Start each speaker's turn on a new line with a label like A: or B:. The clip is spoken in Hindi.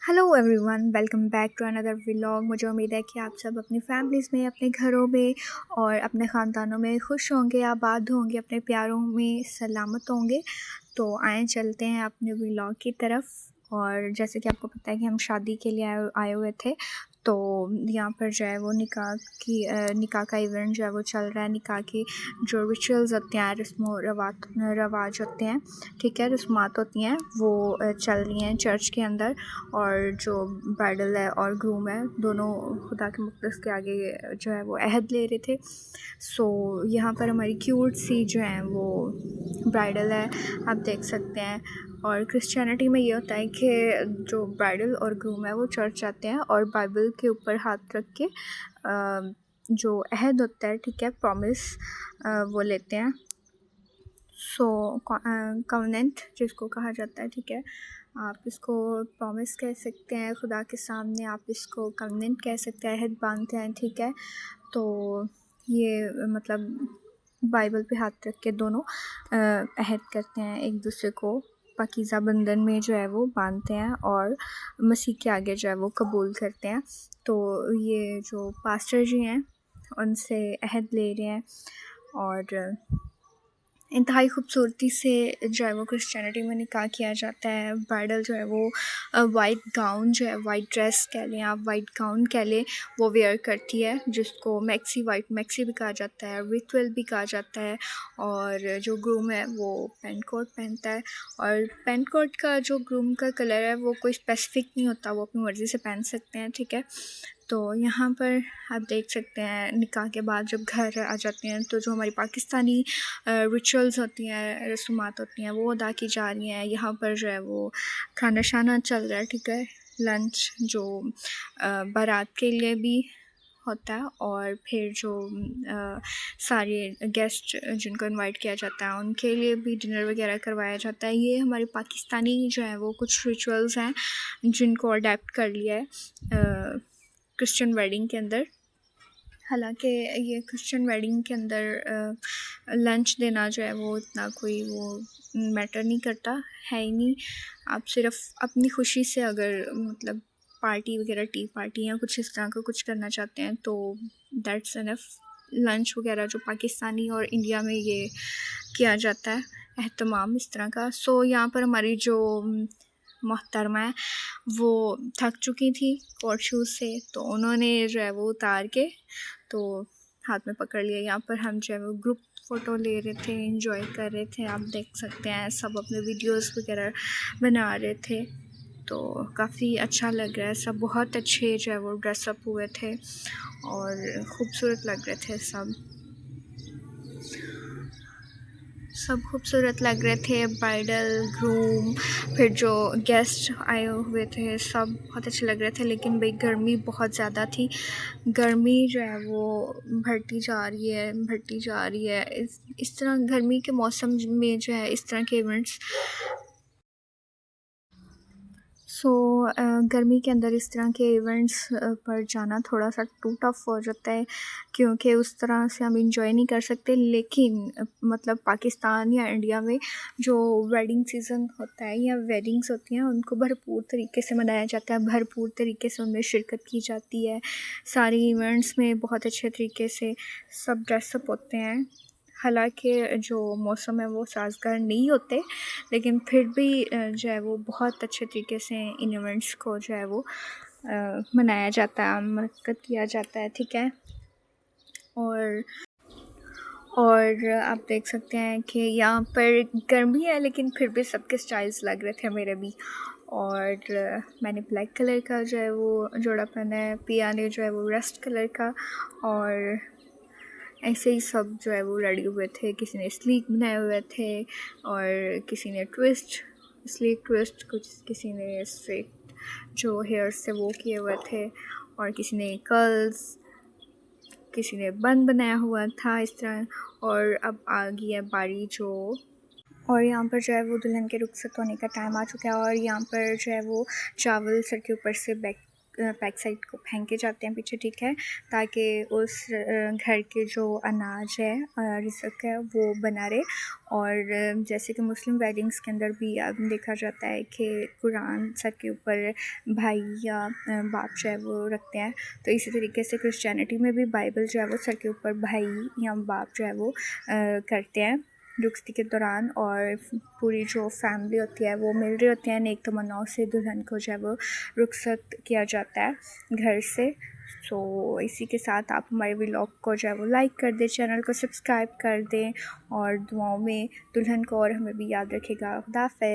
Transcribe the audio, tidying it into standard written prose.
A: Hello everyone, welcome back to another vlog. मुझे उम्मीद है कि आप सब अपनी फैमिलीज़ में, अपने घरों में और अपने ख़ानदानों में खुश होंगे, आबाद होंगे, अपने प्यारों में सलामत होंगे। तो आए चलते हैं अपने व्लॉग की तरफ। और जैसे कि आपको पता है कि हम शादी के लिए आए हुए थे, तो यहाँ पर जो है वो निकाह का इवेंट जो है वो चल रहा है। निकाह की जो रिचुअल्स होते हैं, रस्म रवाज होते हैं, ठीक है, रस्मात होती हैं, वो चल रही हैं चर्च के अंदर। और जो ब्राइडल है और ग्रूम है, दोनों खुदा के मुक़द्दस के आगे जो है वो अहद ले रहे थे। सो यहाँ पर हमारी क्यूट सी जो है वो ब्राइडल है, आप देख सकते हैं। और क्रिश्चियनिटी में ये होता है कि जो ब्राइडल और ग्रूम है वो चर्च जाते हैं और बाइबल के ऊपर हाथ रख के जो अहद होता है, ठीक है, प्रॉमिस, वो लेते हैं। सो कवनेंट जिसको कहा जाता है, ठीक है, आप इसको प्रॉमिस कह सकते हैं खुदा के सामने, आप इसको कवनेंट कह सकते हैं, अहद बांधते हैं, ठीक है। तो ये मतलब बाइबल पे हाथ रख के दोनों अहद करते हैं, एक दूसरे को पाकीज़ा बंधन में जो है वो बांधते हैं और मसीह के आगे जो है वो कबूल करते हैं। तो ये जो पास्टर जी हैं उनसे अहद ले रहे हैं। और इंतहाई खूबसूरती से जो है वो क्रिश्चियनिटी में निकाह किया जाता है। ब्राइडल जो है वो वाइट गाउन जो है, वाइट ड्रेस कह लें आप, वाइट गाउन कह लें, वो वेयर करती है, जिसको मैक्सी, वाइट मैक्सी भी कहा जाता है, रिचुअल भी कहा जाता है। और जो ग्रूम है वो पेंट कोट पहनता है। और पेंट कोट का जो ग्रूम का कलर है वो कोई स्पेसिफिक नहीं होता, वो अपनी मर्ज़ी से पहन सकते हैं, ठीक है। तो यहाँ पर आप देख सकते हैं निकाह के बाद जब घर आ जाते हैं तो जो हमारी पाकिस्तानी रिचुअल्स होती हैं, रस्मात होती हैं, वो अदा की जा रही हैं। यहाँ पर जो है वो खाना शाना चल रहा है, ठीक है, लंच जो बारात के लिए भी होता है। और फिर जो सारे गेस्ट जिनको इनवाइट किया जाता है उनके लिए भी डिनर वगैरह करवाया जाता है। ये हमारे पाकिस्तानी जो है वो कुछ रिचुअल्स हैं जिनको अडेप्ट कर लिया है क्रिश्चियन वेडिंग के अंदर। हालांकि ये क्रिश्चियन वेडिंग के अंदर लंच देना जो है वो इतना कोई वो मैटर नहीं करता है ही नहीं। आप सिर्फ अपनी खुशी से अगर मतलब पार्टी वगैरह, टी पार्टी या कुछ इस तरह का कुछ करना चाहते हैं तो दैट्स इनफ। लंच वगैरह जो पाकिस्तानी और इंडिया में ये किया जाता है एहतमाम इस तरह का। सो यहाँ पर हमारी जो मोहतरमा है वो थक चुकी थी कोर्ट शूज़ से, तो उन्होंने जो है वो उतार के तो हाथ में पकड़ लिया। यहाँ पर हम जो है वो ग्रुप फ़ोटो ले रहे थे, एंजॉय कर रहे थे, आप देख सकते हैं सब अपने वीडियोस वगैरह बना रहे थे। तो काफ़ी अच्छा लग रहा है, सब बहुत अच्छे जो है वो ड्रेसअप हुए थे और ख़ूबसूरत लग रहे थे सब खूबसूरत लग रहे थे, ब्राइडल, ग्रूम, फिर जो गेस्ट आए हुए थे सब बहुत अच्छे लग रहे थे। लेकिन भाई गर्मी बहुत ज़्यादा थी, गर्मी जो है वो बढ़ती जा रही है, बढ़ती जा रही है। इस तरह गर्मी के मौसम में जो है इस तरह के इवेंट्स, सो गर्मी के अंदर इस तरह के इवेंट्स पर जाना थोड़ा सा टू टफ हो जाता है, क्योंकि उस तरह से हम इंजॉय नहीं कर सकते। लेकिन मतलब पाकिस्तान या इंडिया में जो वेडिंग सीज़न होता है या वेडिंग्स होती हैं उनको भरपूर तरीके से मनाया जाता है, भरपूर तरीके से उनमें शिरकत की जाती है। सारे इवेंट्स में बहुत अच्छे तरीके से सब ड्रेसअप होते हैं। हालांकि जो मौसम है वो साज़गार नहीं होते, लेकिन फिर भी जो है वो बहुत अच्छे तरीके से इन इवेंट्स को जो है वो मनाया जाता है, मरकत किया जाता है, ठीक है। और आप देख सकते हैं कि यहाँ पर गर्मी है लेकिन फिर भी सबके स्टाइल्स लग रहे थे, मेरे भी। और मैंने ब्लैक कलर का जो है वो जोड़ा पहना है, पिया ने जो है वो रस्ट कलर का। और ऐसे ही सब जो है वो रेडी हुए थे, किसी ने स्लीक बनाए हुए थे और किसी ने ट्विस्ट, स्लीक ट्विस्ट, कुछ किसी ने स्ट्रेट जो हेयर्स थे वो किए हुए थे, और किसी ने कर्ल्स, किसी ने बन बनाया हुआ था इस तरह। और अब आ गई है बारी जो, और यहाँ पर जो है वो दुल्हन के रुखसत होने का टाइम आ चुका है। और यहाँ पर जो है वो चावल सर के ऊपर से बैक साइड को फेंक के जाते हैं पीछे, ठीक है, ताकि उस घर के जो अनाज है, रिज़्क है, वो बना रहे। और जैसे कि मुस्लिम वेडिंग्स के अंदर भी देखा जाता है कि कुरान सर के ऊपर भाई या बाप जो है वो रखते हैं, तो इसी तरीके से क्रिश्चियनिटी में भी बाइबल जो है वो सर के ऊपर भाई या बाप जो है वो करते हैं रुखसती के दौरान। और पूरी जो फैमिली होती है वो मिल रही होती है, नेक तमन्नाओं से दुल्हन को जो है वो रुखसत किया जाता है घर से। सो इसी के साथ आप हमारे व्लॉग को जो है वो लाइक कर दें, चैनल को सब्सक्राइब कर दें और दुआओं में दुल्हन को और हमें भी याद रखेगा। खुदा हाफ़िज़।